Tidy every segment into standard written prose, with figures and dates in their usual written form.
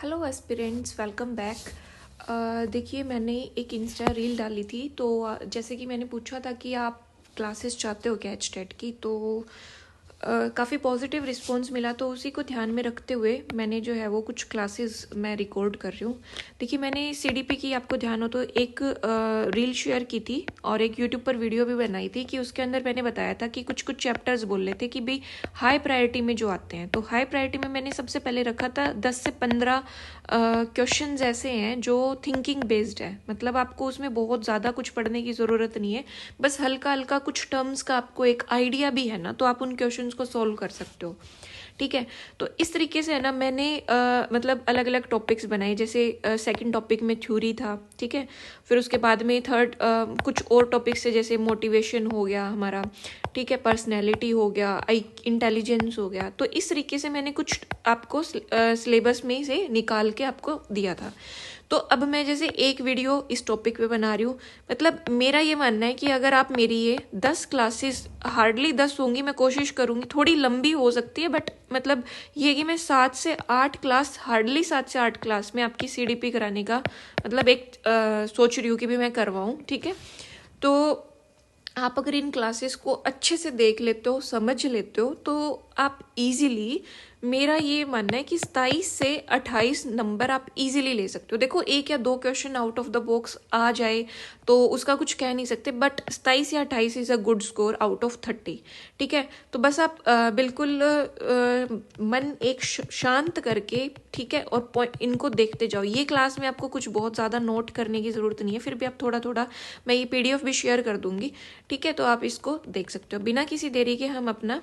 Hello aspirants, welcome back. देखिए, मैंने एक इंस्टा रील डाली थी। तो जैसे कि मैंने पूछा था कि आप क्लासेस चाहते हो क्या एचटेट की, तो काफ़ी पॉजिटिव रिस्पॉन्स मिला। तो उसी को ध्यान में रखते हुए मैंने जो है वो कुछ क्लासेस मैं रिकॉर्ड कर रही हूँ। देखिए, मैंने सीडीपी की, आपको ध्यान हो तो, एक रील शेयर की थी और एक यूट्यूब पर वीडियो भी बनाई थी कि उसके अंदर मैंने बताया था कि कुछ कुछ चैप्टर्स बोल रहे थे कि भाई हाई प्रायोरिटी में जो आते हैं, तो हाई प्रायोरिटी में मैंने सबसे पहले रखा था 10 से 15 क्वेश्चंस ऐसे हैं जो थिंकिंग बेस्ड है। मतलब आपको उसमें बहुत ज़्यादा कुछ पढ़ने की ज़रूरत नहीं है, बस हल्का हल्का कुछ टर्म्स का आपको एक आइडिया भी है ना, तो आप उन क्वेश्चंस को सॉल्व कर सकते हो। ठीक है, तो इस तरीके से है ना, मैंने मतलब अलग अलग टॉपिक्स बनाए। जैसे सेकंड टॉपिक में थ्योरी था, ठीक है। फिर उसके बाद में थर्ड कुछ और टॉपिक्स है, जैसे मोटिवेशन हो गया हमारा, ठीक है, पर्सनैलिटी हो गया, इंटेलिजेंस हो गया। तो इस तरीके से मैंने कुछ आपको सिलेबस में से निकाल के आपको दिया था। तो अब मैं जैसे एक वीडियो इस टॉपिक पे बना रही हूँ। मतलब मेरा ये मानना है कि अगर आप मेरी ये 10 क्लासेस, हार्डली 10 होंगी, मैं कोशिश करूँगी, थोड़ी लंबी हो सकती है, बट मतलब ये कि मैं 7 से 8 क्लास, हार्डली 7 से 8 क्लास में आपकी सीडीपी कराने का मतलब एक सोच रही हूँ कि भी मैं करवाऊँ। ठीक है, तो आप अगर इन क्लासेस को अच्छे से देख लेते हो, समझ लेते हो, तो आप इजीली, मेरा ये मानना है कि 27 से 28 नंबर आप इजीली ले सकते हो। देखो, एक या दो question out of the box आ जाए तो उसका कुछ कह नहीं सकते, बट 27 या 28 is a good score out of 30। ठीक है, तो बस आप बिल्कुल मन एक शांत करके, ठीक है, और इनको देखते जाओ। ये क्लास में आपको कुछ बहुत ज़्यादा नोट करने की ज़रूरत नहीं है, फिर भी आप थोड़ा थोड़ा, मैं ये पीडीएफ भी शेयर कर दूंगी, ठीक है, तो आप इसको देख सकते हो। बिना किसी देरी के हम अपना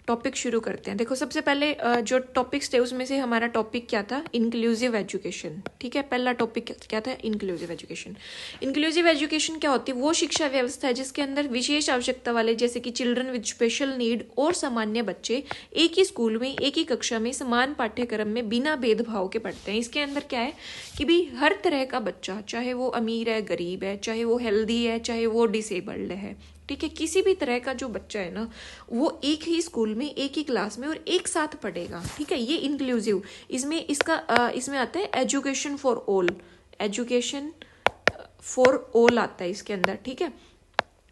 टॉपिक शुरू करते हैं। देखो, सबसे पहले जो टॉपिक्स थे उसमें से हमारा टॉपिक क्या था? Inclusive education. ठीक है, पहला टॉपिक क्या था? Inclusive education. इंक्लूसिव एजुकेशन क्या होती है? वो शिक्षा व्यवस्था है जिसके अंदर विशेष आवश्यकता वाले, जैसे कि चिल्ड्रन विद स्पेशल नीड और सामान्य बच्चे, एक ही स्कूल में, एक ही कक्षा में, समान पाठ्यक्रम में बिना भेदभाव के पढ़ते हैं। इसके अंदर क्या है कि भी हर तरह का बच्चा, चाहे वो अमीर है, गरीब है, चाहे वो हेल्दी है, चाहे वो डिसेबल्ड है, ठीक है, किसी भी तरह का जो बच्चा है ना, वो एक ही स्कूल में, एक ही क्लास में और एक साथ पढ़ेगा। ठीक है, ये इंक्लूसिव, इसमें आता है education for all. Education for all आता है इसके अंदर। ठीक है,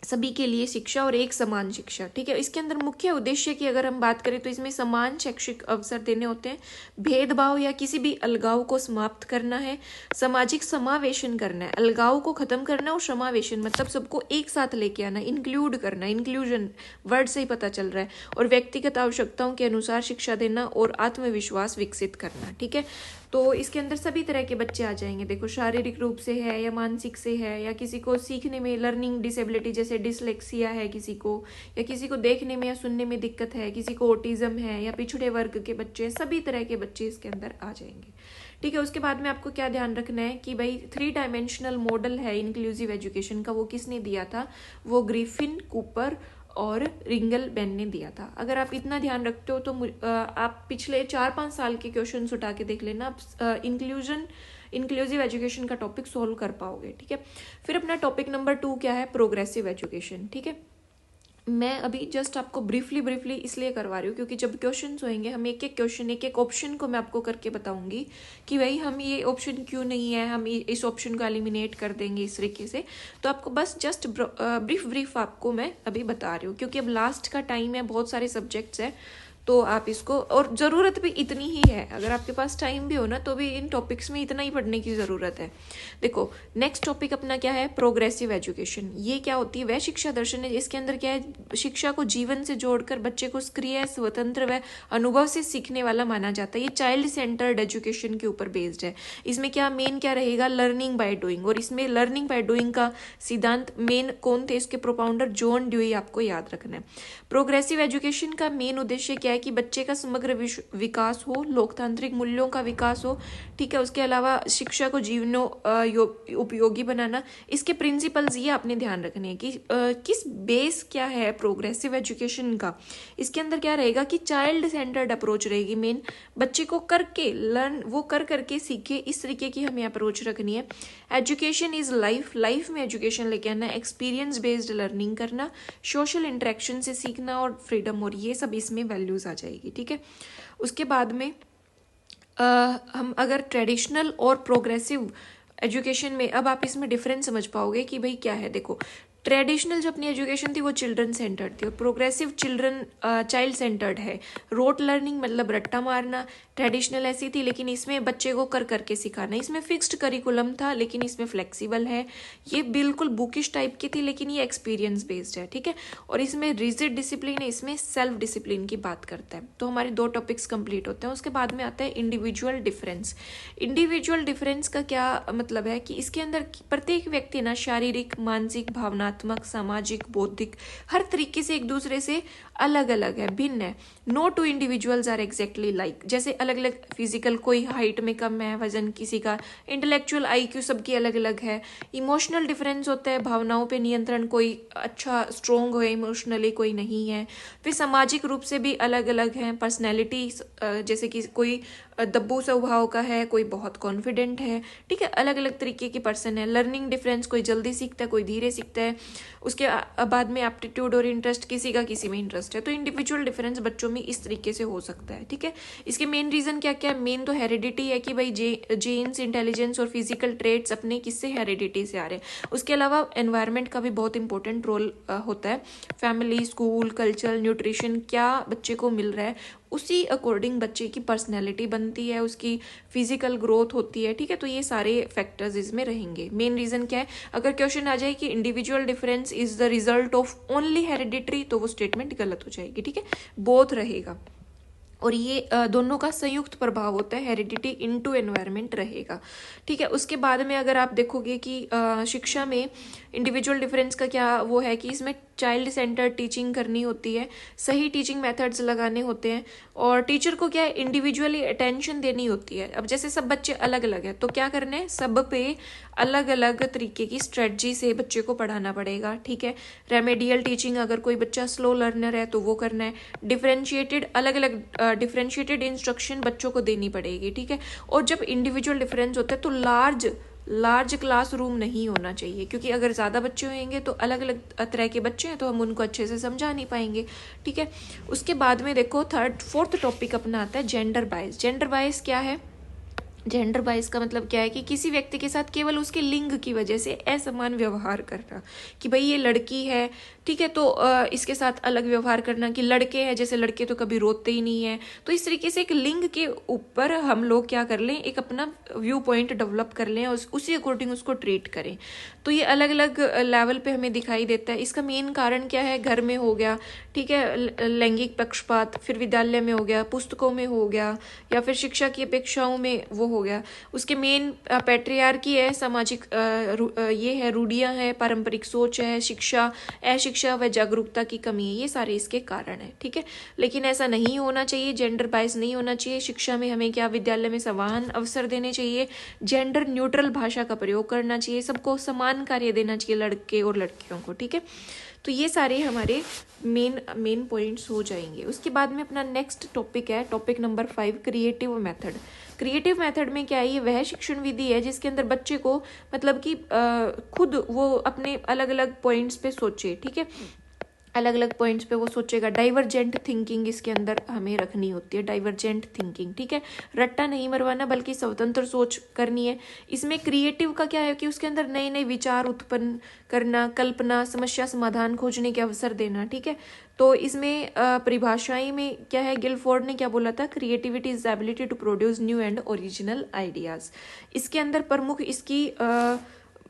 सभी के लिए शिक्षा और एक समान शिक्षा। ठीक है, इसके अंदर मुख्य उद्देश्य की अगर हम बात करें तो इसमें समान शैक्षिक अवसर देने होते हैं, भेदभाव या किसी भी अलगाव को समाप्त करना है, सामाजिक समावेशन करना है, अलगाव को खत्म करना, और समावेशन मतलब सबको एक साथ लेके आना, इंक्लूड करना, इंक्लूजन वर्ड से ही पता चल रहा है, और व्यक्तिगत आवश्यकताओं के अनुसार शिक्षा देना और आत्मविश्वास विकसित करना। ठीक है, तो इसके अंदर सभी तरह के बच्चे आ जाएंगे। देखो, शारीरिक रूप से है या मानसिक से है, या किसी को सीखने में लर्निंग डिसेबिलिटी जैसे डिसलेक्सिया है किसी को, या किसी को देखने में या सुनने में दिक्कत है, किसी को ऑटिज्म है, या पिछड़े वर्ग के बच्चे, सभी तरह के बच्चे इसके अंदर आ जाएंगे। ठीक है, उसके बाद में आपको क्या ध्यान रखना है कि भाई 3 डायमेंशनल मॉडल है इंक्लूसिव एजुकेशन का, वो किसने दिया था? वो ग्रिफिन, कूपर और रिंगल बेन ने दिया था। अगर आप इतना ध्यान रखते हो तो आप पिछले 4-5 साल के क्वेश्चन उठा के देख लेना, आप इंक्लूसिव एजुकेशन का टॉपिक सॉल्व कर पाओगे। ठीक है, फिर अपना टॉपिक नंबर 2 क्या है? Progressive education. ठीक है, मैं अभी जस्ट आपको ब्रीफली इसलिए करवा रही हूँ क्योंकि जब क्वेश्चंस होंगे, हम एक एक क्वेश्चन, एक एक ऑप्शन को मैं आपको करके बताऊंगी कि भाई हम ये ऑप्शन क्यों नहीं है, हम इस ऑप्शन को एलिमिनेट कर देंगे, इस तरीके से। तो आपको बस जस्ट ब्रीफ आपको मैं अभी बता रही हूँ, क्योंकि अब लास्ट का टाइम है, बहुत सारे सब्जेक्ट्स है, तो आप इसको, और ज़रूरत भी इतनी ही है, अगर आपके पास टाइम भी हो ना तो भी इन टॉपिक्स में इतना ही पढ़ने की ज़रूरत है। देखो, नेक्स्ट टॉपिक अपना क्या है? Progressive education. ये क्या होती है? वह शिक्षा दर्शन है इसके अंदर क्या है? शिक्षा को जीवन से जोड़कर बच्चे को सक्रिय, स्वतंत्र व अनुभव से सीखने वाला माना जाता है। ये चाइल्ड सेंटर्ड एजुकेशन के ऊपर बेस्ड है। इसमें क्या मेन क्या रहेगा? Learning by doing. और इसमें लर्निंग बाय डूइंग का सिद्धांत मेन कौन थे? इसके प्रोपाउंडर जॉन ड्यूई, आपको याद रखना है। प्रोग्रेसिव एजुकेशन का मेन उद्देश्य क्या है कि बच्चे का समग्र विकास हो, लोकतांत्रिक मूल्यों का विकास हो। ठीक है, उसके अलावा शिक्षा को जीवनों उपयोगी बनाना। इसके प्रिंसिपल्स ये आपने ध्यान रखने हैं कि किस बेस क्या है प्रोग्रेसिव एजुकेशन का। इसके अंदर क्या रहेगा कि चाइल्ड सेंटर्ड अप्रोच रहेगी मेन, बच्चे को करके लर्न, वो कर करके सीखे, इस तरीके की हमें अप्रोच रखनी है। एजुकेशन इज लाइफ, लाइफ में एजुकेशन लेके आना, एक्सपीरियंस बेस्ड लर्निंग करना, सोशल इंटरेक्शन से सीखना, और फ्रीडम, और ये सब इसमें वैल्यूज आ जाएगी। ठीक है, उसके बाद में हम अगर ट्रेडिशनल और प्रोग्रेसिव एजुकेशन में, अब आप इसमें डिफरेंस समझ पाओगे कि भाई क्या है। देखो, ट्रेडिशनल जो अपनी एजुकेशन थी वो चिल्ड्रन सेंटर्ड थी और प्रोग्रेसिव चाइल्ड सेंटर्ड है। रोट लर्निंग मतलब रट्टा मारना, ट्रेडिशनल ऐसी थी, लेकिन इसमें बच्चे को कर करके सिखाना। इसमें फिक्स्ड करिकुलम था लेकिन इसमें फ्लेक्सिबल है। ये बिल्कुल बुकिश टाइप की थी लेकिन ये एक्सपीरियंस बेस्ड है, ठीक है। और इसमें रिजिड डिसिप्लिन है, इसमें सेल्फ डिसिप्लिन की बात करता है। तो हमारे 2 टॉपिक्स कंप्लीट होते हैं। उसके बाद में आता है इंडिविजुअल डिफरेंस। इंडिविजुअल डिफरेंस का क्या मतलब है कि इसके अंदर प्रत्येक व्यक्ति ना शारीरिक, मानसिक, भावनात्मक, सामाजिक, बौद्धिक हर तरीके से एक दूसरे से अलग अलग है, भिन्न है। No two individuals are exactly like. जैसे अलग अलग फिजिकल, कोई हाइट में कम है, वजन किसी का, इंटेलेक्चुअल IQ सबकी अलग अलग है। इमोशनल डिफरेंस होता है, भावनाओं पे नियंत्रण, कोई अच्छा स्ट्रोंग हो इमोशनली, कोई नहीं है। फिर सामाजिक रूप से भी अलग अलग हैं। पर्सनैलिटी, जैसे कि कोई दब्बू स्वभाव का है, कोई बहुत कॉन्फिडेंट है, ठीक है। अलग अलग तरीके की पर्सन है। लर्निंग डिफरेंस, कोई जल्दी सीखता है, कोई धीरे सीखता है। उसके बाद में एप्टीट्यूड और इंटरेस्ट, किसी का किसी में इंटरेस्ट है। तो इंडिविजुअल डिफरेंस बच्चों में इस तरीके से हो सकता है, ठीक है। इसके मेन रीजन क्या क्या है? मेन तो हेरिडिटी है कि भाई जीन्स, इंटेलिजेंस और फिजिकल ट्रेट्स अपने किससे हेरिडिटी से आ रहे हैं। उसके अलावा एनवायरनमेंट का भी बहुत इंपॉर्टेंट रोल होता है। फैमिली, स्कूल, कल्चर, न्यूट्रिशन, क्या बच्चे को मिल रहा है उसी अकॉर्डिंग बच्चे की पर्सनैलिटी बनती है, उसकी फिजिकल ग्रोथ होती है, ठीक है। तो ये सारे फैक्टर्स इसमें रहेंगे। मेन रीजन क्या है? अगर क्वेश्चन आ जाए कि individual difference is the result of only hereditary, तो वो स्टेटमेंट गलत हो जाएगी, ठीक है। बोथ रहेगा और ये दोनों का संयुक्त प्रभाव होता है, हेरिडिटी इनटू एनवायरनमेंट रहेगा, ठीक है। उसके बाद में अगर आप देखोगे कि शिक्षा में इंडिविजुअल डिफरेंस का क्या वो है कि इसमें चाइल्ड सेंटर्ड टीचिंग करनी होती है, सही टीचिंग मेथड्स लगाने होते हैं और टीचर को क्या है इंडिविजुअली अटेंशन देनी होती है। अब जैसे सब बच्चे अलग अलग हैं तो क्या करना है, सब पे अलग अलग तरीके की स्ट्रेटजी से बच्चे को पढ़ाना पड़ेगा, ठीक है। रेमेडियल टीचिंग, अगर कोई बच्चा स्लो लर्नर है तो वो करना है। डिफरेंशिएटेड, अलग अलग डिफरेंशिएटेड इंस्ट्रक्शन बच्चों को देनी पड़ेगी, ठीक है। और जब इंडिविजुअल डिफरेंस होता है तो लार्ज क्लासरूम नहीं होना चाहिए, क्योंकि अगर ज़्यादा बच्चे होंगे तो अलग अलग तरह के बच्चे हैं तो हम उनको अच्छे से समझा नहीं पाएंगे, ठीक है। उसके बाद में देखो फोर्थ टॉपिक अपना आता है जेंडर बायस। जेंडर बायस क्या है? जेंडर बायस का मतलब क्या है कि किसी व्यक्ति के साथ केवल उसके लिंग की वजह से असमान व्यवहार करना, कि भाई ये लड़की है, ठीक है, तो इसके साथ अलग व्यवहार करना। कि लड़के हैं, जैसे लड़के तो कभी रोते ही नहीं है, तो इस तरीके से एक लिंग के ऊपर हम लोग क्या कर लें, एक अपना व्यू पॉइंट डेवलप कर लें और उसी अकॉर्डिंग उसको ट्रीट करें। तो ये अलग अलग लेवल पे हमें दिखाई देता है। इसका मेन कारण क्या है? घर में हो गया, ठीक है, लैंगिक पक्षपात, फिर विद्यालय में हो गया, पुस्तकों में हो गया, या फिर शिक्षा की अपेक्षाओं में वो हो गया। उसके मेन पैट्रियार्की है, सामाजिक ये है, रूढ़ियां है, पारंपरिक सोच है, शिक्षा, अशिक्षा व जागरूकता की कमी है। ये सारे इसके कारण है, ठीक है। लेकिन ऐसा नहीं होना चाहिए, जेंडर बायस नहीं होना चाहिए। शिक्षा में हमें क्या, विद्यालय में समान अवसर देने चाहिए, जेंडर न्यूट्रल भाषा का प्रयोग करना चाहिए, सबको समान कार्य देना चाहिए, लड़के और लड़कियों को, ठीक है। तो ये सारे हमारे मेन पॉइंट्स हो जाएंगे। उसके बाद में अपना नेक्स्ट टॉपिक है, topic number 5, creative method. Creative method में क्या है? ये वह शिक्षण विधि है जिसके अंदर बच्चे को मतलब कि खुद वो अपने अलग अलग पॉइंट्स पे सोचे, ठीक है, अलग अलग पॉइंट्स पे वो सोचेगा। डाइवर्जेंट थिंकिंग इसके अंदर हमें रखनी होती है, डाइवर्जेंट थिंकिंग, ठीक है। रट्टा नहीं मरवाना बल्कि स्वतंत्र सोच करनी है। इसमें क्रिएटिव का क्या है कि उसके अंदर नए नए विचार उत्पन्न करना, कल्पना, समस्या समाधान खोजने के अवसर देना, ठीक है। तो इसमें परिभाषाएं में क्या है, गिलफोर्ड ने क्या बोला था? Creativity is the ability to produce new and original ideas. इसके अंदर प्रमुख इसकी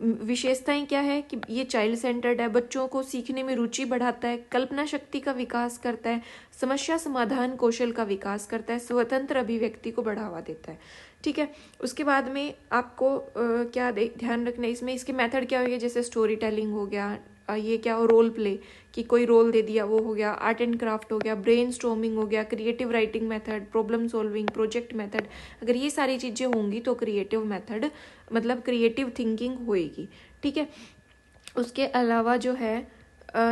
विशेषताएं क्या है कि ये चाइल्ड सेंटर्ड है, बच्चों को सीखने में रुचि बढ़ाता है, कल्पना शक्ति का विकास करता है, समस्या समाधान कौशल का विकास करता है, स्वतंत्र अभिव्यक्ति को बढ़ावा देता है, ठीक है। उसके बाद में आपको क्या ध्यान रखना है इसमें, इसके मेथड क्या हो गया, जैसे स्टोरी टेलिंग हो गया, ये क्या हो, रोल प्ले, कि कोई रोल दे दिया वो हो गया, आर्ट एंड क्राफ्ट हो गया, ब्रेन स्टॉर्मिंग हो गया, creative writing method, problem solving, project method. अगर ये सारी चीज़ें होंगी तो क्रिएटिव मेथड मतलब क्रिएटिव थिंकिंग होएगी, ठीक है। उसके अलावा जो है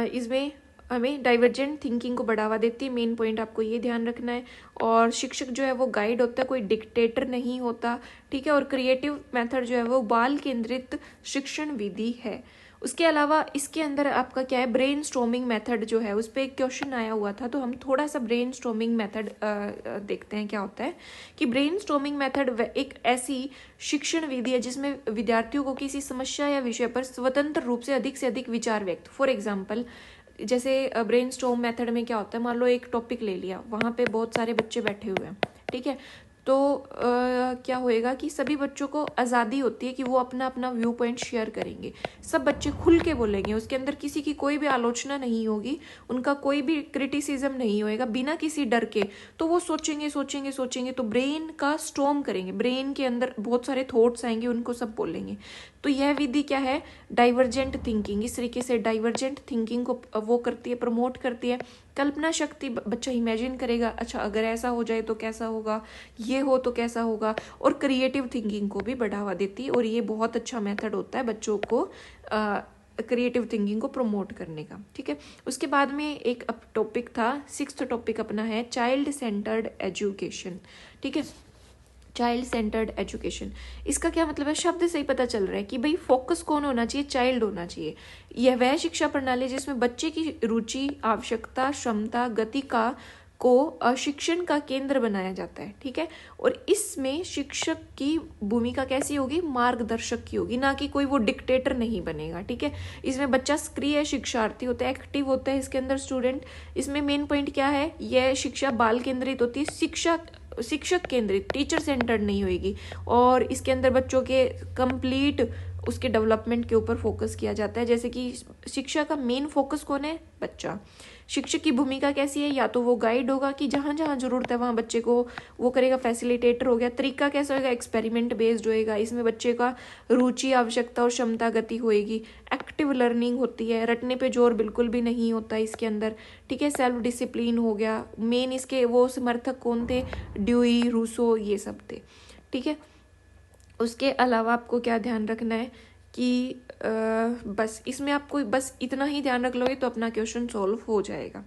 इसमें हमें डाइवर्जेंट थिंकिंग को बढ़ावा देती है, मेन पॉइंट आपको ये ध्यान रखना है। और शिक्षक जो है वो गाइड होता है, कोई डिक्टेटर नहीं होता, ठीक है। और क्रिएटिव मेथड जो है वो बाल केंद्रित शिक्षण विधि है। उसके अलावा इसके अंदर आपका क्या है, ब्रेन स्टॉर्मिंग मेथड जो है उस पर एक क्वेश्चन आया हुआ था, तो हम थोड़ा सा ब्रेन स्टॉर्मिंग मेथड देखते हैं क्या होता है। कि ब्रेन स्टॉर्मिंग मेथड एक ऐसी शिक्षण विधि है जिसमें विद्यार्थियों को किसी समस्या या विषय पर स्वतंत्र रूप से अधिक विचार व्यक्त, फॉर एग्जाम्पल जैसे ब्रेन स्टॉर्म मेथड में क्या होता है, मान लो एक टॉपिक ले लिया, वहाँ पे बहुत सारे बच्चे बैठे हुए हैं, ठीक है, तो क्या होएगा कि सभी बच्चों को आज़ादी होती है कि वो अपना अपना व्यू पॉइंट शेयर करेंगे, सब बच्चे खुल के बोलेंगे, उसके अंदर किसी की कोई भी आलोचना नहीं होगी, उनका कोई भी क्रिटिसिज्म नहीं होएगा, बिना किसी डर के, तो वो सोचेंगे सोचेंगे सोचेंगे, तो ब्रेन का स्टॉर्म करेंगे, ब्रेन के अंदर बहुत सारे थॉट्स आएंगे, उनको सब बोलेंगे। तो यह विधि क्या है, डाइवर्जेंट थिंकिंग, इस तरीके से डाइवर्जेंट थिंकिंग को वो करती है, प्रमोट करती है। कल्पना शक्ति, बच्चा इमेजिन करेगा, अच्छा अगर ऐसा हो जाए तो कैसा होगा, ये हो तो कैसा होगा, और क्रिएटिव थिंकिंग को भी बढ़ावा देती है, और ये बहुत अच्छा मेथड होता है बच्चों को क्रिएटिव थिंकिंग को प्रमोट करने का, ठीक है। उसके बाद में एक टॉपिक था, 6th टॉपिक अपना है चाइल्ड सेंटर्ड एजुकेशन, ठीक है, चाइल्ड सेंटर्ड एजुकेशन। इसका क्या मतलब है, शब्द से ही पता चल रहा है कि भाई फोकस कौन होना चाहिए, चाइल्ड होना चाहिए। यह वह शिक्षा प्रणाली जिसमें बच्चे की रुचि, आवश्यकता, क्षमता, गति को शिक्षण का केंद्र बनाया जाता है, ठीक है। और इसमें शिक्षक की भूमिका कैसी होगी, मार्गदर्शक की होगी, ना कि कोई वो डिक्टेटर नहीं बनेगा, ठीक है। इसमें बच्चा सक्रिय शिक्षार्थी होता है, एक्टिव होता है इसके अंदर स्टूडेंट। इसमें मेन पॉइंट क्या है, यह शिक्षा बाल केंद्रित होती है, शिक्षक केंद्रित, टीचर सेंटर्ड नहीं होगी, और इसके अंदर बच्चों के कंप्लीट उसके डेवलपमेंट के ऊपर फोकस किया जाता है। जैसे कि शिक्षा का मेन फोकस कौन है, बच्चा। शिक्षक की भूमिका कैसी है, या तो वो गाइड होगा कि जहाँ जहाँ जरूरत है वहाँ बच्चे को वो करेगा, फैसिलिटेटर हो गया। तरीका कैसा होगा, एक्सपेरिमेंट बेस्ड होएगा, इसमें बच्चे का रुचि, आवश्यकता और क्षमता, गति होएगी। एक्टिव लर्निंग होती है, रटने पे जोर बिल्कुल भी नहीं होता इसके अंदर, ठीक है। सेल्फ डिसिप्लिन हो गया। मेन इसके वो समर्थक कौन थे, ड्यूई, रूसो, ये सब थे, ठीक है। उसके अलावा आपको क्या ध्यान रखना है कि बस इसमें आपको बस इतना ही ध्यान रख लोगे तो अपना क्वेश्चन सॉल्व हो जाएगा।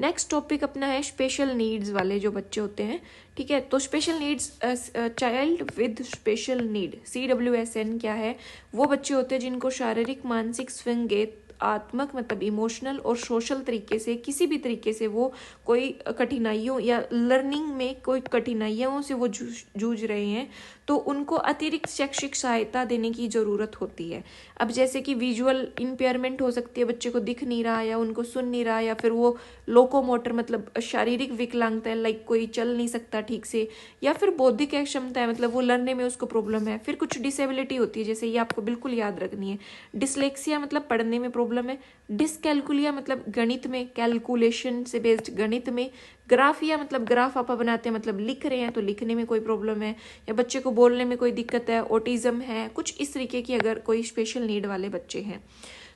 नेक्स्ट टॉपिक अपना है स्पेशल नीड्स वाले जो बच्चे होते हैं, ठीक है। तो special needs, child with special need, CWSN क्या है, वो बच्चे होते हैं जिनको शारीरिक, मानसिक, आत्मक मतलब इमोशनल और सोशल तरीके से, किसी भी तरीके से वो कोई कठिनाइयों या लर्निंग में कोई कठिनाइयों से वो जूझ रहे हैं, तो उनको अतिरिक्त शैक्षिक सहायता देने की ज़रूरत होती है। अब जैसे कि विजुअल इम्पेयरमेंट हो सकती है, बच्चे को दिख नहीं रहा या उनको सुन नहीं रहा, या फिर वो लोकोमोटर मतलब शारीरिक विकलांगता है, लाइक कोई चल नहीं सकता ठीक से, या फिर बौद्धिक क्षमता है मतलब वो लर्नने में उसको प्रॉब्लम है। फिर कुछ डिसेबिलिटी होती है, जैसे ये आपको बिल्कुल याद रखनी है। डिसलेक्सिया मतलब पढ़ने में प्रॉब्लम है। डिसकैलकुलिया मतलब गणित में, कैलकुलेशन से बेस्ड गणित में। ग्राफिया मतलब ग्राफ आप बनाते हैं, मतलब लिख रहे हैं तो लिखने में कोई प्रॉब्लम है, या बच्चे को बोलने में कोई दिक्कत है, ऑटिज्म है, कुछ इस तरीके की अगर कोई स्पेशल नीड वाले बच्चे हैं।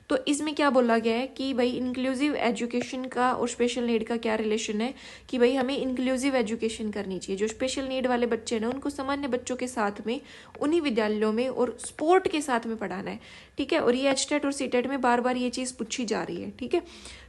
तो इसमें क्या बोला गया है कि भाई इंक्लूसिव एजुकेशन का और स्पेशल नीड का क्या रिलेशन है, कि भाई हमें इंक्लूसिव एजुकेशन करनी चाहिए। जो स्पेशल नीड वाले बच्चे हैं ना, उनको सामान्य बच्चों के साथ में उन्हीं विद्यालयों में और स्पोर्ट के साथ में पढ़ाना है, ठीक है। और ये HTET और CTET में बार बार ये चीज़ पूछी जा रही है, ठीक है।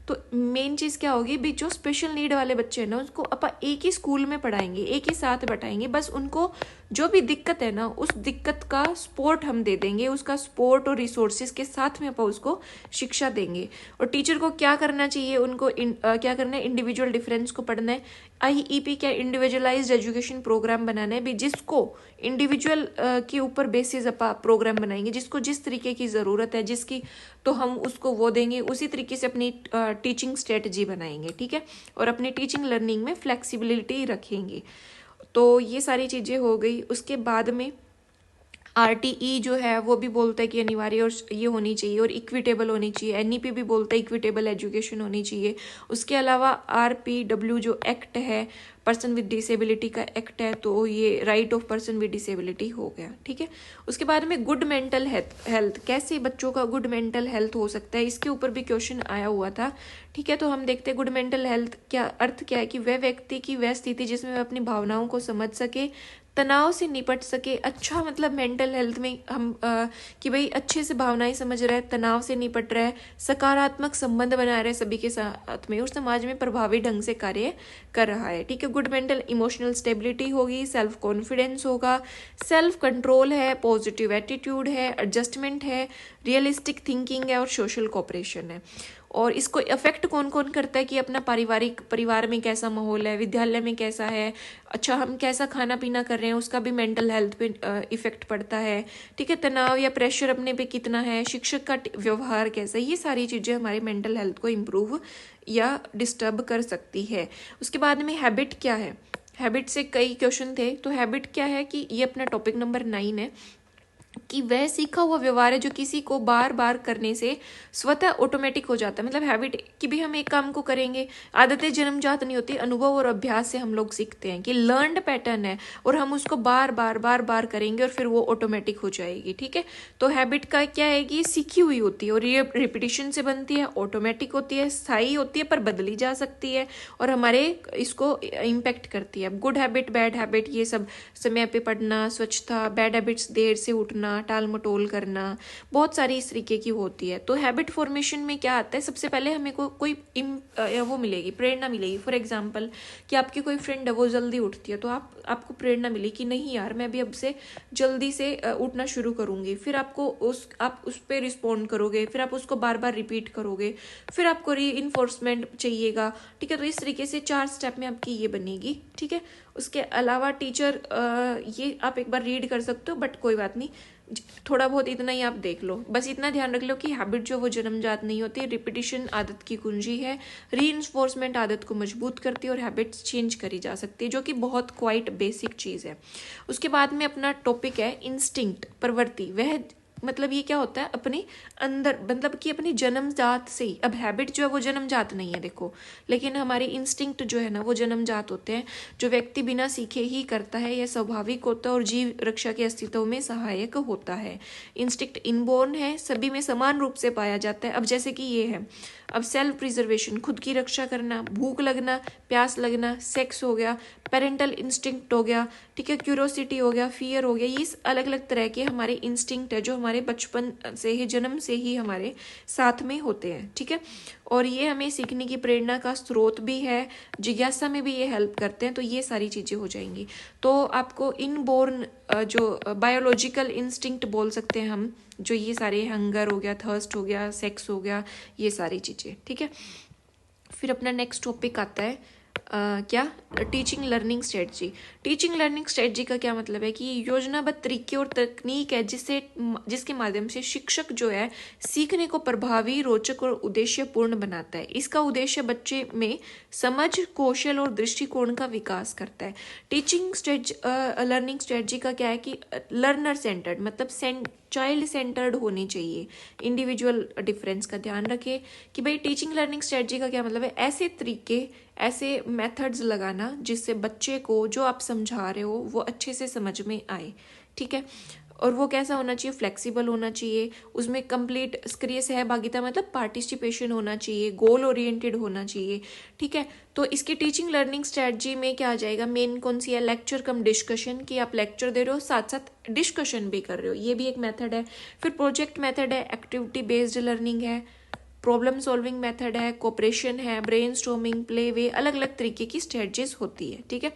तो मेन चीज़ क्या होगी भी, जो स्पेशल नीड वाले बच्चे हैं ना उसको अपन एक ही स्कूल में पढ़ाएंगे, एक ही साथ बैठाएंगे, बस उनको जो भी दिक्कत है ना उस दिक्कत का सपोर्ट हम दे देंगे, उसका सपोर्ट और रिसोर्सेज के साथ में अपन उसको शिक्षा देंगे। और टीचर को क्या करना चाहिए, उनको क्या करना है, इंडिविजुअल डिफरेंस को पढ़ना है। IEP क्या, इंडिविजुअलाइज्ड एजुकेशन प्रोग्राम बनाना है भी, जिसको इंडिविजुअल के ऊपर बेसिस अपन प्रोग्राम बनाएंगे, जिसको जिस तरीके की ज़रूरत है जिसकी, तो हम उसको वो देंगे, उसी तरीके से अपनी टीचिंग स्ट्रेटजी बनाएंगे, ठीक है। और अपनी टीचिंग लर्निंग में फ्लेक्सिबिलिटी रखेंगे। तो ये सारी चीज़ें हो गई। उसके बाद में RTE जो है वो भी बोलता है कि अनिवार्य और ये होनी चाहिए और इक्विटेबल होनी चाहिए। NEP भी बोलता है इक्विटेबल एजुकेशन होनी चाहिए। उसके अलावा RPW जो एक्ट है, पर्सन विद डिसेबिलिटी का एक्ट है, तो ये right of person with disability हो गया, ठीक है। उसके बाद में गुड मेंटल हेल्थ, कैसे बच्चों का गुड मेंटल हेल्थ हो सकता है, इसके ऊपर भी क्वेश्चन आया हुआ था, ठीक है। तो हम देखते हैं गुड मेंटल हेल्थ क्या अर्थ क्या है, कि वह व्यक्ति की वह स्थिति जिसमें वह अपनी भावनाओं को समझ सके, तनाव से निपट सके। अच्छा मतलब मेंटल हेल्थ में हम कि भाई अच्छे से भावनाएं समझ रहा है, तनाव से निपट रहा है, सकारात्मक संबंध बना रहा है सभी के साथ में, और समाज में प्रभावी ढंग से कार्य कर रहा है, ठीक है। गुड मेंटल इमोशनल स्टेबिलिटी होगी, सेल्फ कॉन्फिडेंस होगा, सेल्फ कंट्रोल है, पॉजिटिव एटीट्यूड है, एडजस्टमेंट है, रियलिस्टिक थिंकिंग है और सोशल कोऑपरेशन है। और इसको इफेक्ट कौन कौन करता है कि अपना परिवार में कैसा माहौल है, विद्यालय में कैसा है, अच्छा हम कैसा खाना पीना कर रहे हैं, उसका भी मेंटल हेल्थ पे इफेक्ट पड़ता है। ठीक है, तनाव या प्रेशर अपने पे कितना है, शिक्षक का व्यवहार कैसा है, ये सारी चीज़ें हमारे मेंटल हेल्थ को इम्प्रूव या डिस्टर्ब कर सकती है। उसके बाद में हैबिट क्या है, हैबिट से कई क्वेश्चन थे। तो हैबिट क्या है कि ये अपना टॉपिक नंबर 9 है कि वह सीखा हुआ व्यवहार है जो किसी को बार बार करने से स्वतः ऑटोमेटिक हो जाता है। मतलब हैबिट कि भी हम एक काम को करेंगे, आदतें जन्मजात नहीं होती, अनुभव और अभ्यास से हम लोग सीखते हैं कि लर्नड पैटर्न है और हम उसको बार बार करेंगे और फिर वो ऑटोमेटिक हो जाएगी। ठीक है, तो हैबिट का क्या है कि सीखी हुई होती है और ये रिपीटिशन से बनती है, ऑटोमेटिक होती है, स्थायी होती है पर बदली जा सकती है और हमारे इसको इम्पैक्ट करती है। गुड हैबिट, बैड हैबिट, ये सब समय पे पढ़ना, स्वच्छता, बैड हैबिट्स देर से उठना, टाल मटोल करना, बहुत सारी इस तरीके की होती है। तो हैबिट फॉर्मेशन में क्या आता है, सबसे पहले हमें कोई वो मिलेगी, प्रेरणा मिलेगी। फॉर एग्जांपल कि आपकी कोई फ्रेंड है वो जल्दी उठती है, तो आपको प्रेरणा मिली कि नहीं यार मैं भी अब से जल्दी से उठना शुरू करूंगी। फिर आप उस पर रिस्पॉन्ड करोगे, फिर आप उसको बार बार रिपीट करोगे, फिर आपको री इन्फोर्समेंट चाहिएगा। ठीक है, तो इस तरीके से 4 स्टेप में आपकी ये बनेगी। ठीक है, उसके अलावा टीचर ये आप एक बार रीड कर सकते हो, बट कोई बात नहीं, थोड़ा बहुत इतना ही आप देख लो। बस इतना ध्यान रख लो कि हैबिट जो वो जन्मजात नहीं होती, रिपीटिशन आदत की कुंजी है, रीइंफोर्समेंट आदत को मजबूत करती है और हैबिट्स चेंज करी जा सकती है, जो कि बहुत क्वाइट बेसिक चीज़ है। उसके बाद में अपना टॉपिक है इंस्टिंक्ट, प्रवृत्ति। वह मतलब ये क्या होता है अपने अंदर, मतलब कि अपनी जन्मजात से ही। अब हैबिट जो है वो जन्मजात नहीं है देखो, लेकिन हमारे इंस्टिंक्ट जो है ना वो जन्मजात होते हैं, जो व्यक्ति बिना सीखे ही करता है, यह स्वाभाविक होता है और जीव रक्षा के अस्तित्व में सहायक होता है। इंस्टिंक्ट इनबोर्न है, सभी में समान रूप से पाया जाता है। अब जैसे कि ये है, अब सेल्फ प्रिजर्वेशन, खुद की रक्षा करना, भूख लगना, प्यास लगना, सेक्स हो गया, पेरेंटल इंस्टिंक्ट हो गया, ठीक है, क्यूरोसिटी हो गया, फियर हो गया, ये अलग अलग तरह के हमारे इंस्टिंक्ट है जो हमारे बचपन से ही, जन्म से ही हमारे साथ में होते हैं। ठीक है, और ये हमें सीखने की प्रेरणा का स्रोत भी है, जिज्ञासा में भी ये हेल्प करते हैं। तो ये सारी चीज़ें हो जाएंगी। तो आपको इनबोर्न जो बायोलॉजिकल इंस्टिंक्ट बोल सकते हैं हम, जो ये सारे हंगर हो गया, थर्स्ट हो गया, सेक्स हो गया, ये सारी चीज़ें। ठीक है, फिर अपना नेक्स्ट टॉपिक आता है क्या, teaching learning strategy. Teaching learning strategy का क्या मतलब है कि योजनाबद्ध तरीके और तकनीक है जिसके माध्यम से शिक्षक जो है सीखने को प्रभावी, रोचक और उद्देश्यपूर्ण बनाता है। इसका उद्देश्य बच्चे में समझ, कौशल और दृष्टिकोण का विकास करता है। टीचिंग लर्निंग स्ट्रेटजी का क्या है कि लर्नर सेंटर्ड, मतलब चाइल्ड सेंटर्ड होनी चाहिए, इंडिविजुअल डिफरेंस का ध्यान रखें कि भाई टीचिंग लर्निंग स्ट्रेटजी का क्या मतलब है, ऐसे तरीके, ऐसे मेथड्स लगाना जिससे बच्चे को जो आप समझा रहे हो वो अच्छे से समझ में आए। ठीक है, और वो कैसा होना चाहिए, फ्लेक्सिबल होना चाहिए, उसमें कंप्लीट सक्रिय सहभागिता मतलब पार्टिसिपेशन होना चाहिए, गोल ओरिएंटेड होना चाहिए। ठीक है, तो इसकी टीचिंग लर्निंग स्ट्रेटजी में क्या आ जाएगा, मेन कौन सी है, लेक्चर कम डिस्कशन, कि आप लेक्चर दे रहे हो साथ साथ डिस्कशन भी कर रहे हो, ये भी एक मेथड है। फिर प्रोजेक्ट मेथड है, एक्टिविटी बेस्ड लर्निंग है, प्रॉब्लम सॉल्विंग मेथड है, कोऑपरेशन है, ब्रेनस्टॉर्मिंग, प्ले वे, अलग अलग तरीके की स्ट्रेटजीज होती है। ठीक है,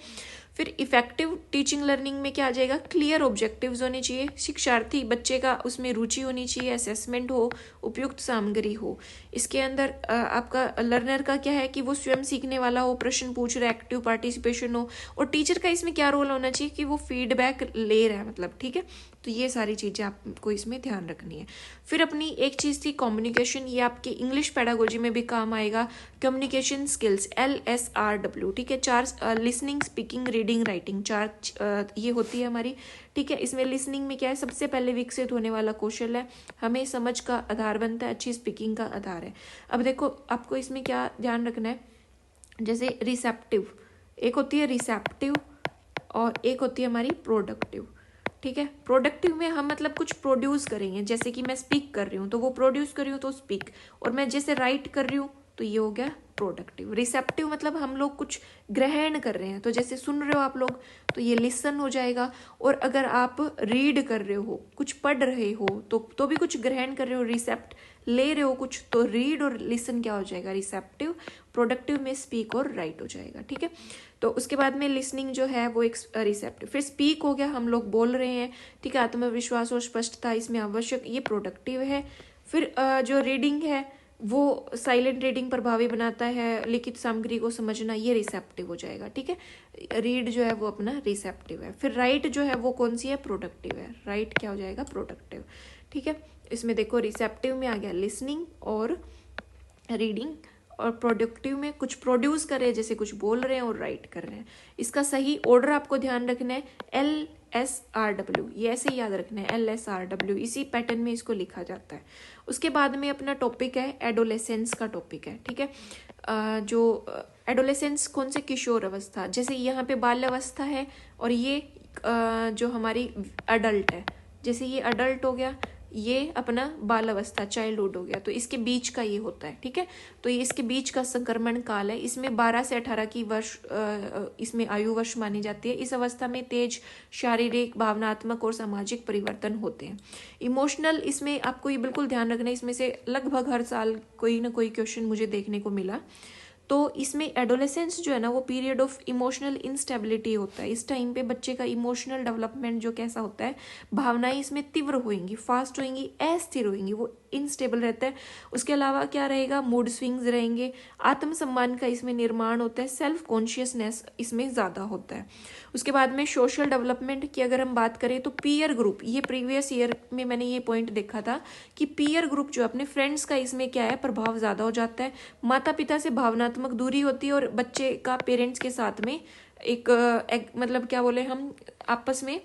फिर इफेक्टिव टीचिंग लर्निंग में क्या आ जाएगा, क्लियर ऑब्जेक्टिव्स होने चाहिए, शिक्षार्थी बच्चे का उसमें रुचि होनी चाहिए, असेसमेंट हो, उपयुक्त सामग्री हो। इसके अंदर आपका लर्नर का क्या है कि वो स्वयं सीखने वाला हो, प्रश्न पूछ रहा है, एक्टिव पार्टिसिपेशन हो, और टीचर का इसमें क्या रोल होना चाहिए कि वो फीडबैक ले रहा है, मतलब। ठीक है, तो ये सारी चीज़ें आपको इसमें ध्यान रखनी है। फिर अपनी एक चीज़ थी कम्युनिकेशन, ये आपके इंग्लिश पेडागोजी में भी काम आएगा। Communication skills LSRW। ठीक है, 4 लिसनिंग, स्पीकिंग, रीडिंग, राइटिंग, 4 ये होती है हमारी। ठीक है, इसमें लिसनिंग में क्या है, सबसे पहले विकसित होने वाला कौशल है, हमें समझ का आधार बनता है, अच्छी स्पीकिंग का आधार है। अब देखो आपको इसमें क्या ध्यान रखना है, जैसे रिसेप्टिव, एक होती है रिसेप्टिव और एक होती है हमारी प्रोडक्टिव। ठीक है, प्रोडक्टिव में हम मतलब कुछ प्रोड्यूस करेंगे, जैसे कि मैं स्पीक कर रही हूँ तो वो प्रोड्यूस कर रही हूँ तो स्पीक, और मैं जैसे राइट कर रही हूँ तो ये हो गया प्रोडक्टिव। रिसेप्टिव मतलब हम लोग कुछ ग्रहण कर रहे हैं, तो जैसे सुन रहे हो आप लोग तो ये लिसन हो जाएगा, और अगर आप रीड कर रहे हो, कुछ पढ़ रहे हो तो भी कुछ ग्रहण कर रहे हो, रिसेप्ट ले रहे हो कुछ, तो रीड और लिसन क्या हो जाएगा, रिसेप्टिव। प्रोडक्टिव में स्पीक और राइट हो जाएगा। ठीक है, तो उसके बाद में लिसनिंग जो है वो एक रिसेप्टिव। फिर स्पीक हो गया, हम लोग बोल रहे हैं, ठीक है, आत्मविश्वास और स्पष्टता इसमें आवश्यक, ये प्रोडक्टिव है। फिर जो रीडिंग है वो साइलेंट रीडिंग प्रभावी बनाता है, लिखित सामग्री को समझना, ये रिसेप्टिव हो जाएगा, ठीक है। रीड जो है वो अपना रिसेप्टिव है। फिर राइट जो है वो कौन सी है, प्रोडक्टिव है। राइट क्या हो जाएगा, प्रोडक्टिव, ठीक है। इसमें देखो रिसेप्टिव में आ गया लिसनिंग और रीडिंग, और प्रोडक्टिव में कुछ प्रोड्यूस कर रहे हैं, जैसे कुछ बोल रहे हैं और राइट कर रहे हैं। इसका सही ऑर्डर आपको ध्यान रखना है, LSRW, ये ऐसे ही याद रखना है, LSRW, इसी पैटर्न में इसको लिखा जाता है। उसके बाद में अपना टॉपिक है एडोलेसेंस का टॉपिक है, ठीक है। जो एडोलेसेंस कौन से, किशोर अवस्था, जैसे यहाँ पे बाल्य अवस्था है और ये जो हमारी अडल्ट है, जैसे ये अडल्ट हो गया, ये अपना बाल अवस्था चाइल्डहुड हो गया, तो इसके बीच का ये होता है, ठीक है। तो ये इसके बीच का संक्रमण काल है। इसमें 12 से 18 की वर्ष इसमें आयु वर्ष मानी जाती है। इस अवस्था में तेज शारीरिक, भावनात्मक और सामाजिक परिवर्तन होते हैं। इमोशनल, इसमें आपको ये बिल्कुल ध्यान रखना है, इसमें से लगभग हर साल कोई ना कोई क्वेश्चन मुझे देखने को मिला। तो इसमें एडोलेसेंस जो है ना वो पीरियड ऑफ इमोशनल इंस्टेबिलिटी होता है। इस टाइम पे बच्चे का इमोशनल डेवलपमेंट जो कैसा होता है, भावनाएं इसमें तीव्र होंगी, फास्ट होंगी, अस्थिर होंगी, वो इनस्टेबल रहता है। उसके अलावा क्या रहेगा, मूड स्विंग्स रहेंगे, आत्मसम्मान का इसमें निर्माण होता है, सेल्फ कॉन्शियसनेस इसमें ज़्यादा होता है। उसके बाद में सोशल डेवलपमेंट की अगर हम बात करें तो पीयर ग्रुप, ये प्रीवियस ईयर में मैंने ये पॉइंट देखा था कि पीयर ग्रुप जो अपने फ्रेंड्स का इसमें क्या है, प्रभाव ज़्यादा हो जाता है। माता पिता से भावनात्मक दूरी होती है और बच्चे का पेरेंट्स के साथ में एक मतलब क्या बोले हम, आपस में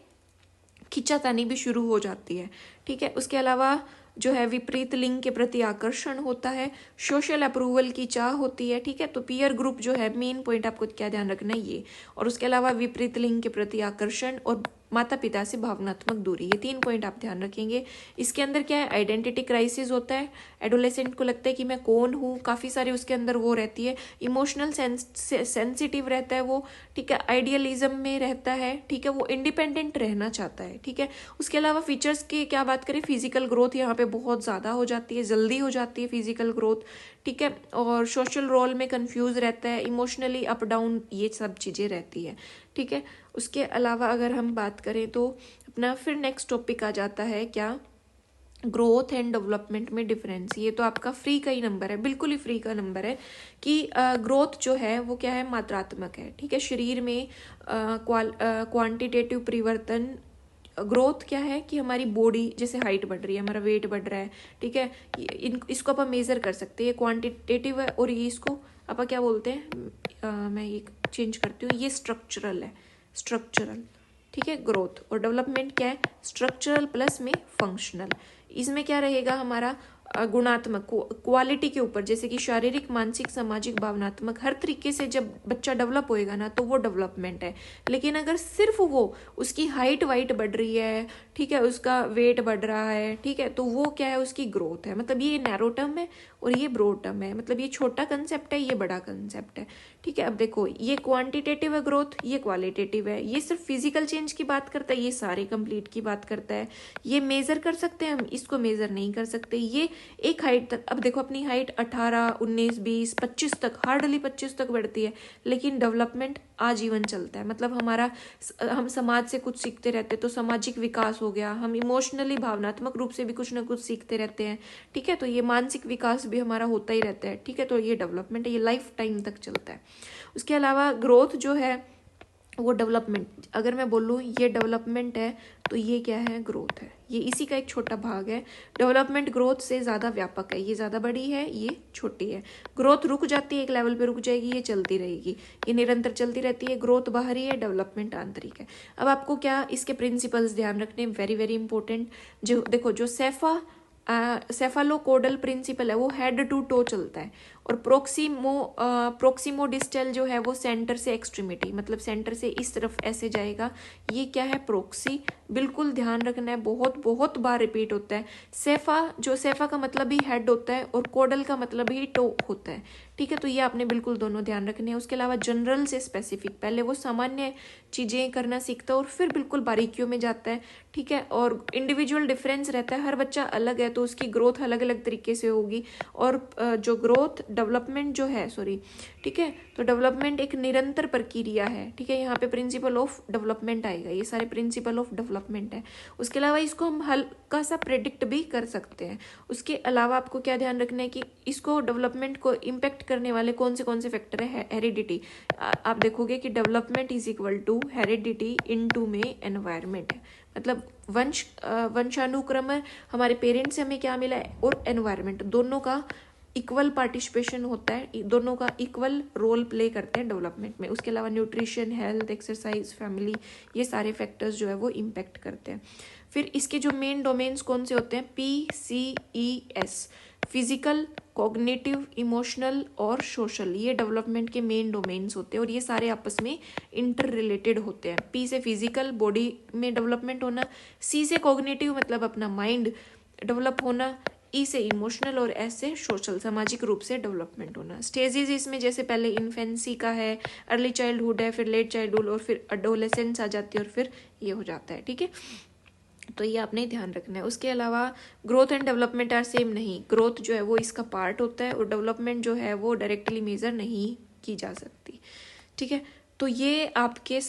खींचातानी भी शुरू हो जाती है, ठीक है। उसके अलावा जो है विपरीत लिंग के प्रति आकर्षण होता है, सोशल अप्रूवल की चाह होती है, ठीक है। तो पीयर ग्रुप जो है, मेन पॉइंट आपको क्या ध्यान रखना है ये, और उसके अलावा विपरीत लिंग के प्रति आकर्षण और माता पिता से भावनात्मक दूरी, ये 3 पॉइंट आप ध्यान रखेंगे। इसके अंदर क्या है, आइडेंटिटी क्राइसिस होता है, एडोलेसेंट को लगता है कि मैं कौन हूँ, काफ़ी सारी उसके अंदर वो रहती है, इमोशनल सेंसिटिव रहता है वो, ठीक है, आइडियलिज्म में रहता है, ठीक है, वो इंडिपेंडेंट रहना चाहता है, ठीक है। उसके अलावा फीचर्स की क्या बात करें, फिजिकल ग्रोथ यहाँ पे बहुत ज़्यादा हो जाती है, जल्दी हो जाती है फिजिकल ग्रोथ, ठीक है। और सोशल रोल में कंफ्यूज रहता है, इमोशनली अप डाउन, ये सब चीज़ें रहती है, ठीक है। उसके अलावा अगर हम बात करें तो अपना फिर नेक्स्ट टॉपिक आ जाता है क्या, ग्रोथ एंड डेवलपमेंट में डिफरेंस। ये तो आपका फ्री का ही नंबर है, बिल्कुल ही फ्री का नंबर है कि ग्रोथ जो है वो क्या है, मात्रात्मक है, ठीक है। शरीर में क्वांटिटेटिव परिवर्तन, ग्रोथ क्या है कि हमारी बॉडी जैसे हाइट बढ़ रही है, हमारा वेट बढ़ रहा है, ठीक है, इसको आप मेजर कर सकते हैं, ये क्वांटिटेटिव है, और ये इसको आप क्या बोलते हैं, मैं ये चेंज करती हूँ, ये स्ट्रक्चरल है, स्ट्रक्चरल, ठीक है। ग्रोथ और डेवलपमेंट क्या है, स्ट्रक्चरल प्लस में फंक्शनल। इसमें क्या रहेगा हमारा, गुणात्मक, क्वालिटी के ऊपर, जैसे कि शारीरिक, मानसिक, सामाजिक, भावनात्मक, हर तरीके से जब बच्चा डेवलप होएगा ना तो वो डेवलपमेंट है। लेकिन अगर सिर्फ वो उसकी हाइट वाइट बढ़ रही है, ठीक है, उसका वेट बढ़ रहा है, ठीक है, तो वो क्या है, उसकी ग्रोथ है। मतलब ये नैरो टर्म है और ये ब्रॉड टर्म है, मतलब ये छोटा कंसेप्ट है, ये बड़ा कंसेप्ट है, ठीक है। अब देखो ये क्वांटिटेटिव है ग्रोथ, ये क्वालिटेटिव है, ये सिर्फ फिजिकल चेंज की बात करता है, ये सारे कंप्लीट की बात करता है। ये मेजर कर सकते हैं हम, इसको मेजर नहीं कर सकते। ये एक हाइट तक, अब देखो अपनी हाइट 18, 19, 20, 25 तक, हार्डली 25 तक बढ़ती है, लेकिन डेवलपमेंट आजीवन चलता है। मतलब हम समाज से कुछ सीखते रहते हैं, तो सामाजिक विकास हो गया, हम इमोशनली, भावनात्मक रूप से भी कुछ ना कुछ सीखते रहते हैं, ठीक है। तो ये मानसिक विकास भी हमारा होता ही रहता है, ठीक है। तो ये डेवलपमेंट है, ये लाइफ टाइम तक चलता है। उसके अलावा ग्रोथ जो है वो डेवलपमेंट, अगर मैं बोलूँ ये डेवलपमेंट है तो ये क्या है, ग्रोथ है, ये इसी का एक छोटा भाग है। डेवलपमेंट ग्रोथ से ज़्यादा व्यापक है, ये ज़्यादा बड़ी है, ये छोटी है। ग्रोथ रुक जाती है, एक लेवल पे रुक जाएगी, ये चलती रहेगी, ये निरंतर चलती रहती है। ग्रोथ बाहरी है, डेवलपमेंट आंतरिक है। अब आपको क्या इसके प्रिंसिपल्स ध्यान रखने, वेरी वेरी इंपॉर्टेंट। जो देखो, जो सेफालोकोडल प्रिंसिपल है वो हेड टू टो चलता है, और प्रोक्सीमोडिस्टल जो है वो सेंटर से एक्सट्रीमिटी, मतलब सेंटर से इस तरफ ऐसे जाएगा, ये क्या है, प्रोक्सी। बिल्कुल ध्यान रखना है, बहुत बहुत बार रिपीट होता है। सेफा का मतलब ही हेड होता है और कोडल का मतलब ही टो होता है, ठीक है। तो ये आपने बिल्कुल दोनों ध्यान रखने हैं। उसके अलावा जनरल से स्पेसिफिक, पहले वो सामान्य चीज़ें करना सीखता है और फिर बिल्कुल बारीकियों में जाता है, ठीक है। और इंडिविजुअल डिफरेंस रहता है, हर बच्चा अलग है तो उसकी ग्रोथ अलग अलग तरीके से होगी। और जो ग्रोथ डेवलपमेंट जो है, सॉरी, ठीक है, तो डेवलपमेंट एक निरंतर प्रक्रिया है, ठीक है, यहाँ पे प्रिंसिपल ऑफ डेवलपमेंट आएगा, ये सारे प्रिंसिपल ऑफ डेवलपमेंट है। उसके अलावा इसको हम हल्का सा प्रेडिक्ट भी कर सकते हैं। उसके अलावा आपको क्या ध्यान रखना है कि इसको डेवलपमेंट को इम्पेक्ट करने वाले कौन से फैक्टर है, हेरिडिटी। आप देखोगे कि development is equal to heredity into में एनवायरमेंट है, मतलब वंशानुक्रम हमारे पेरेंट्स से हमें क्या मिला है और एनवायरमेंट, दोनों का इक्वल पार्टिसिपेशन होता है, दोनों का इक्वल रोल प्ले करते हैं डेवलपमेंट में। उसके अलावा न्यूट्रिशन, हेल्थ, एक्सरसाइज, फैमिली, ये सारे फैक्टर्स जो है वो इम्पेक्ट करते हैं। फिर इसके जो मेन डोमेन्स कौन से होते हैं, PCES, फिजिकल, कॉग्निटिव, इमोशनल और सोशल, ये डेवलपमेंट के मेन डोमेन्स होते हैं और ये सारे आपस में इंटर रिलेटेड होते हैं। P से फिजिकल, बॉडी में डेवलपमेंट होना, C से कॉग्निटिव मतलब अपना माइंड डेवलप होना, E से इमोशनल और S से सोशल, सामाजिक रूप से डेवलपमेंट होना। स्टेजेस इसमें जैसे पहले इन्फेंसी का है, अर्ली चाइल्डहुड है, फिर लेट चाइल्डहुड और फिर एडोलेसेंस आ जाती है और फिर ये हो जाता है, ठीक है, तो ये आपने ध्यान रखना है। उसके अलावा growth and development are same नहीं, ग्रोथ जो है वो इसका पार्ट होता है और डेवलपमेंट जो है वो डायरेक्टली मेजर नहीं की जा सकती, ठीक है। तो ये आपके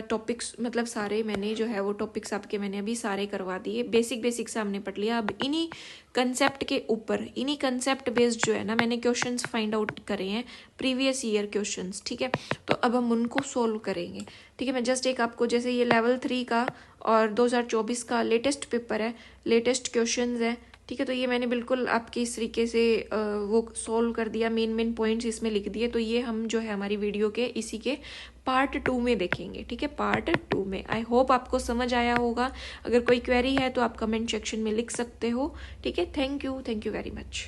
टॉपिक्स, मतलब सारे मैंने जो है वो टॉपिक्स आपके मैंने अभी सारे करवा दिए, बेसिक से हमने पढ़ लिया। अब इन्हीं कंसेप्ट के ऊपर, इन्हीं कंसेप्ट बेस्ड जो है ना मैंने क्वेश्चंस फाइंड आउट करे हैं, प्रीवियस ईयर क्वेश्चंस, ठीक है, तो अब हम उनको सोल्व करेंगे, ठीक है। मैं जस्ट एक आपको, जैसे ये लेवल 3 का और 2024 का लेटेस्ट पेपर है, लेटेस्ट क्वेश्चंस है, ठीक है, तो ये मैंने बिल्कुल आपके इस तरीके से वो सॉल्व कर दिया, मेन पॉइंट्स इसमें लिख दिए। तो ये हम जो है हमारी वीडियो के इसी के पार्ट 2 में देखेंगे, ठीक है, पार्ट 2 में। आई होप आपको समझ आया होगा। अगर कोई क्वेरी है तो आप कमेंट सेक्शन में लिख सकते हो, ठीक है। Thank you very much.